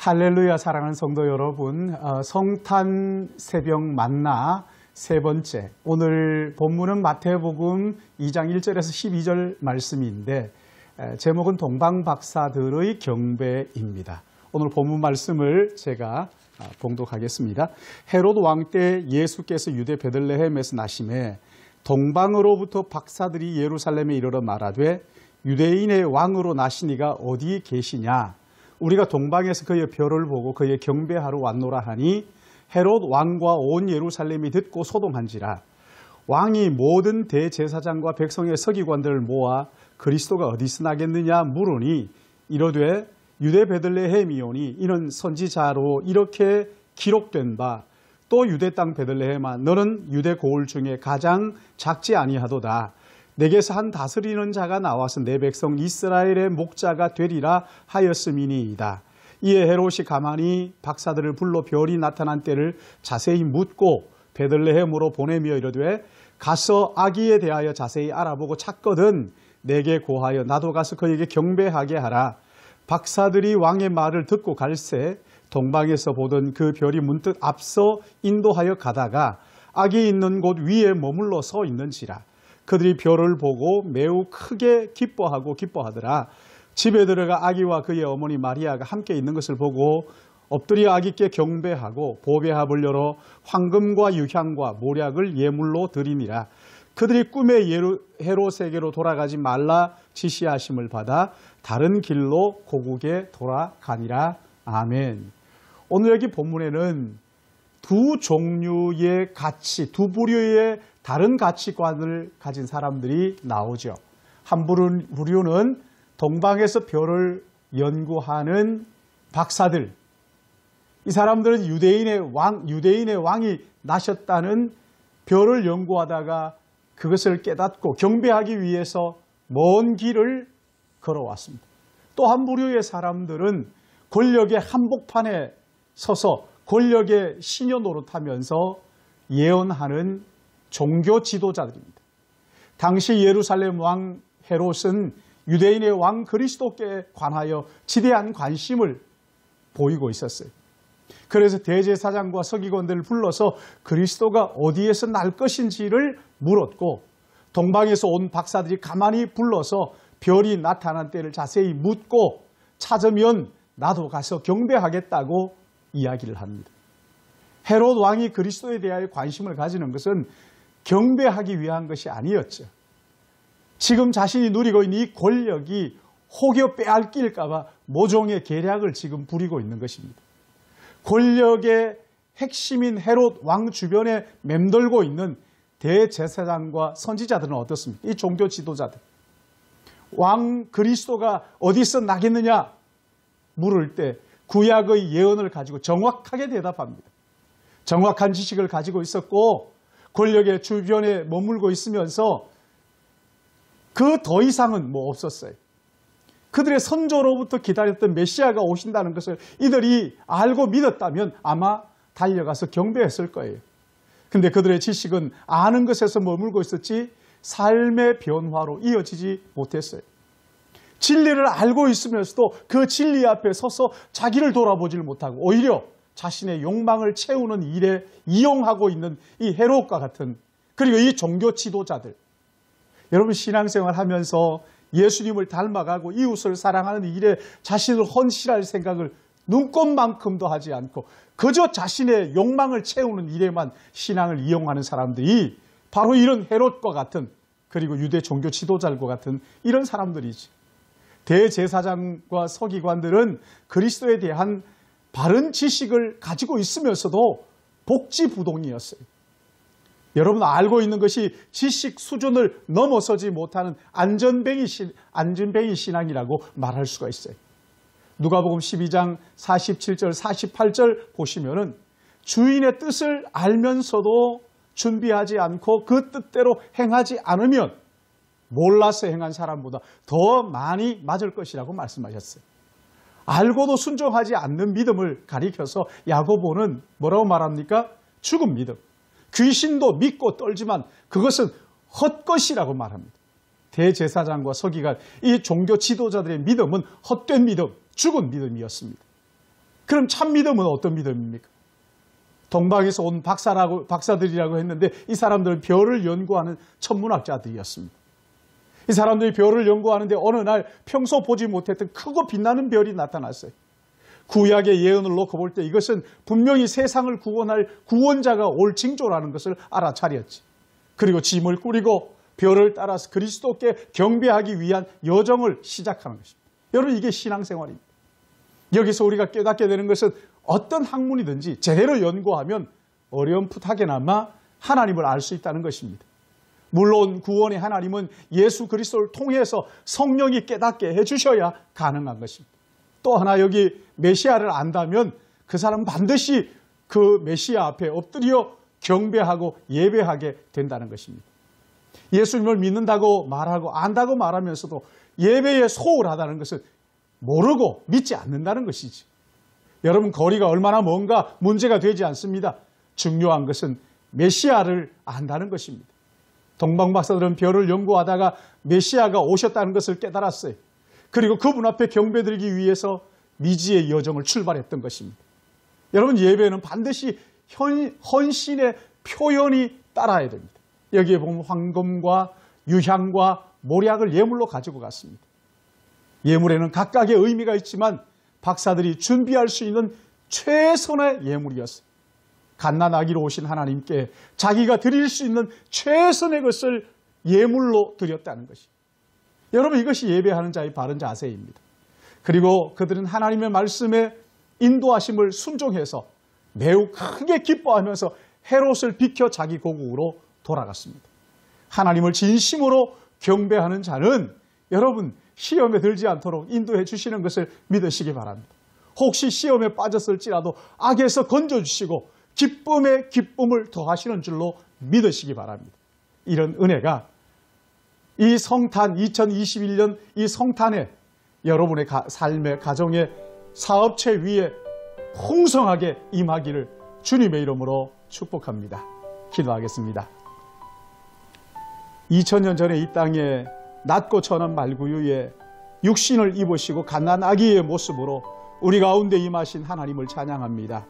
할렐루야. 사랑하는 성도 여러분, 성탄 새벽 만나 세 번째, 오늘 본문은 마태복음 2장 1절에서 12절 말씀인데 제목은 동방박사들의 경배입니다. 오늘 본문 말씀을 제가 봉독하겠습니다. 헤롯 왕 때 예수께서 유대 베들레헴에서 나심에 동방으로부터 박사들이 예루살렘에 이르러 말하되 유대인의 왕으로 나시니가 어디 계시냐? 우리가 동방에서 그의 별을 보고 그의 경배하러 왔노라 하니 헤롯 왕과 온 예루살렘이 듣고 소동한지라. 왕이 모든 대제사장과 백성의 서기관들을 모아 그리스도가 어디서 나겠느냐 물으니 이르되 유대 베들레헴이오니 이는 선지자로 이렇게 기록된 바 또 유대 땅 베들레헴아 너는 유대 고을 중에 가장 작지 아니하도다. 내게서 한 다스리는 자가 나와서 내 백성 이스라엘의 목자가 되리라 하였음이니이다. 이에 헤롯이 가만히 박사들을 불러 별이 나타난 때를 자세히 묻고 베들레헴으로 보내며 이르되 가서 아기에 대하여 자세히 알아보고 찾거든 내게 고하여 나도 가서 그에게 경배하게 하라. 박사들이 왕의 말을 듣고 갈새 동방에서 보던 그 별이 문득 앞서 인도하여 가다가 아기 있는 곳 위에 머물러 서 있는지라. 그들이 별을 보고 매우 크게 기뻐하더라. 집에 들어가 아기와 그의 어머니 마리아가 함께 있는 것을 보고 엎드려 아기께 경배하고 보배합을 열어 황금과 유향과 모략을 예물로 드리니라. 그들이 꿈에 헤롯에게로 돌아가지 말라 지시하심을 받아 다른 길로 고국에 돌아가니라. 아멘. 오늘 여기 본문에는 두 종류의 가치, 두 부류의 다른 가치관을 가진 사람들이 나오죠. 한 부류는 동방에서 별을 연구하는 박사들. 이 사람들은 유대인의 왕이 나셨다는 별을 연구하다가 그것을 깨닫고 경배하기 위해서 먼 길을 걸어왔습니다. 또 한 부류의 사람들은 권력의 한복판에 서서 권력의 시녀 노릇하면서 예언하는 종교 지도자들입니다. 당시 예루살렘 왕 헤롯은 유대인의 왕 그리스도께 관하여 지대한 관심을 보이고 있었어요. 그래서 대제사장과 서기관들을 불러서 그리스도가 어디에서 날 것인지를 물었고 동방에서 온 박사들이 가만히 불러서 별이 나타난 때를 자세히 묻고 찾으면 나도 가서 경배하겠다고 이야기를 합니다. 헤롯 왕이 그리스도에 대하여 관심을 가지는 것은 경배하기 위한 것이 아니었죠. 지금 자신이 누리고 있는 이 권력이 혹여 빼앗길까 봐 모종의 계략을 지금 부리고 있는 것입니다. 권력의 핵심인 헤롯 왕 주변에 맴돌고 있는 대제사장과 선지자들은 어떻습니까? 이 종교 지도자들. 왕 그리스도가 어디서 나겠느냐 물을 때 구약의 예언을 가지고 정확하게 대답합니다. 정확한 지식을 가지고 있었고 권력의 주변에 머물고 있으면서 그 더 이상은 없었어요. 그들의 선조로부터 기다렸던 메시아가 오신다는 것을 이들이 알고 믿었다면 아마 달려가서 경배했을 거예요. 근데 그들의 지식은 아는 것에서 머물고 있었지 삶의 변화로 이어지지 못했어요. 진리를 알고 있으면서도 그 진리 앞에 서서 자기를 돌아보지를 못하고 오히려 자신의 욕망을 채우는 일에 이용하고 있는 이 헤롯과 같은 그리고 이 종교 지도자들. 여러분 신앙생활 하면서 예수님을 닮아가고 이웃을 사랑하는 일에 자신을 헌신할 생각을 눈꼽만큼도 하지 않고 그저 자신의 욕망을 채우는 일에만 신앙을 이용하는 사람들이 바로 이런 헤롯과 같은 그리고 유대 종교 지도자들과 같은 이런 사람들이지. 대제사장과 서기관들은 그리스도에 대한 바른 지식을 가지고 있으면서도 복지부동이었어요. 여러분 알고 있는 것이 지식 수준을 넘어서지 못하는 안전뱅이 신앙이라고 말할 수가 있어요. 누가복음 12장 47절 48절 보시면은 주인의 뜻을 알면서도 준비하지 않고 그 뜻대로 행하지 않으면 몰라서 행한 사람보다 더 많이 맞을 것이라고 말씀하셨어요. 알고도 순종하지 않는 믿음을 가리켜서 야고보는 뭐라고 말합니까? 죽은 믿음. 귀신도 믿고 떨지만 그것은 헛것이라고 말합니다. 대제사장과 서기관, 이 종교 지도자들의 믿음은 헛된 믿음, 죽은 믿음이었습니다. 그럼 참 믿음은 어떤 믿음입니까? 동방에서 온 박사들이라고 했는데 이 사람들은 별을 연구하는 천문학자들이었습니다. 이 사람들이 별을 연구하는데 어느 날 평소 보지 못했던 크고 빛나는 별이 나타났어요. 구약의 예언을 놓고 볼 때 이것은 분명히 세상을 구원할 구원자가 올 징조라는 것을 알아차렸지. 그리고 짐을 꾸리고 별을 따라서 그리스도께 경배하기 위한 여정을 시작하는 것입니다. 여러분, 이게 신앙생활입니다. 여기서 우리가 깨닫게 되는 것은 어떤 학문이든지 제대로 연구하면 어렴풋하게나마 하나님을 알 수 있다는 것입니다. 물론 구원의 하나님은 예수 그리스도를 통해서 성령이 깨닫게 해주셔야 가능한 것입니다. 또 하나, 여기 메시아를 안다면 그 사람은 반드시 그 메시아 앞에 엎드려 경배하고 예배하게 된다는 것입니다. 예수님을 믿는다고 말하고 안다고 말하면서도 예배에 소홀하다는 것은 모르고 믿지 않는다는 것이지. 여러분, 거리가 얼마나 먼가 문제가 되지 않습니다. 중요한 것은 메시아를 안다는 것입니다. 동방박사들은 별을 연구하다가 메시아가 오셨다는 것을 깨달았어요. 그리고 그분 앞에 경배드리기 위해서 미지의 여정을 출발했던 것입니다. 여러분, 예배는 반드시 헌신의 표현이 따라야 됩니다. 여기에 보면 황금과 유향과 모략을 예물로 가지고 갔습니다. 예물에는 각각의 의미가 있지만 박사들이 준비할 수 있는 최선의 예물이었어요. 갓난아기로 오신 하나님께 자기가 드릴 수 있는 최선의 것을 예물로 드렸다는 것입니다. 여러분, 이것이 예배하는 자의 바른 자세입니다. 그리고 그들은 하나님의 말씀에 인도하심을 순종해서 매우 크게 기뻐하면서 헤롯을 비켜 자기 고국으로 돌아갔습니다. 하나님을 진심으로 경배하는 자는 여러분, 시험에 들지 않도록 인도해 주시는 것을 믿으시기 바랍니다. 혹시 시험에 빠졌을지라도 악에서 건져주시고 기쁨에 기쁨을 더하시는 줄로 믿으시기 바랍니다. 이런 은혜가 이 성탄 2021년 이 성탄에 여러분의 삶의 가정의 사업체 위에 풍성하게 임하기를 주님의 이름으로 축복합니다. 기도하겠습니다. 2000년 전에 이 땅에 낮고 천한 말구유에 육신을 입으시고 갓난아기의 모습으로 우리 가운데 임하신 하나님을 찬양합니다.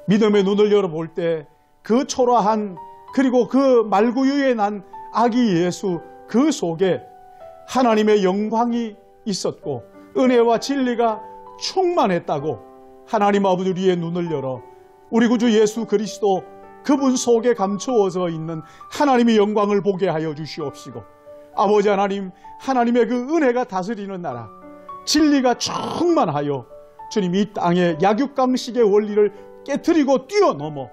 믿음의 눈을 열어볼 때 그 초라한 그리고 그 말구유에 난 아기 예수 그 속에 하나님의 영광이 있었고 은혜와 진리가 충만했다고 하나님 아버지 우리의 눈을 열어 우리 구주 예수 그리스도 그분 속에 감추어져 있는 하나님의 영광을 보게 하여 주시옵시고 아버지 하나님, 하나님의 그 은혜가 다스리는 나라, 진리가 충만하여 주님 이 땅의 약육강식의 원리를 깨트리고 뛰어넘어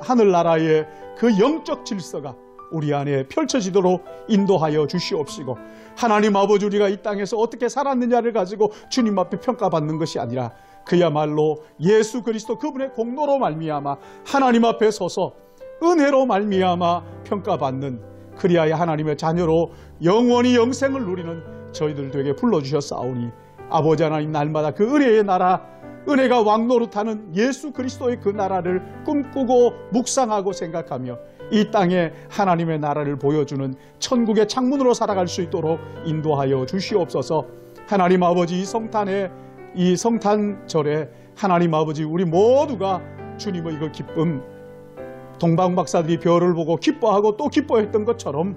하늘나라의 그 영적 질서가 우리 안에 펼쳐지도록 인도하여 주시옵시고 하나님 아버지 우리가 이 땅에서 어떻게 살았느냐를 가지고 주님 앞에 평가받는 것이 아니라 그야말로 예수 그리스도 그분의 공로로 말미암아 하나님 앞에 서서 은혜로 말미암아 평가받는 그리하여 하나님의 자녀로 영원히 영생을 누리는 저희들 되게 불러주셨사오니 아버지 하나님 날마다 그 은혜의 나라 은혜가 왕노릇하는 예수 그리스도의 그 나라를 꿈꾸고 묵상하고 생각하며 이 땅에 하나님의 나라를 보여주는 천국의 창문으로 살아갈 수 있도록 인도하여 주시옵소서. 하나님 아버지 이 성탄절에 하나님 아버지 우리 모두가 주님의 그 기쁨 동방박사들이 별을 보고 기뻐하고 또 기뻐했던 것처럼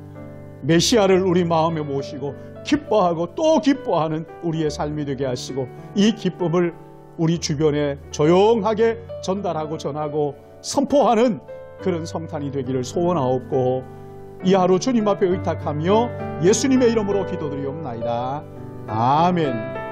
메시아를 우리 마음에 모시고 기뻐하고 또 기뻐하는 우리의 삶이 되게 하시고 이 기쁨을 우리 주변에 조용하게 전달하고 전하고 선포하는 그런 성탄이 되기를 소원하옵고 이 하루 주님 앞에 의탁하며 예수님의 이름으로 기도드리옵나이다. 아멘.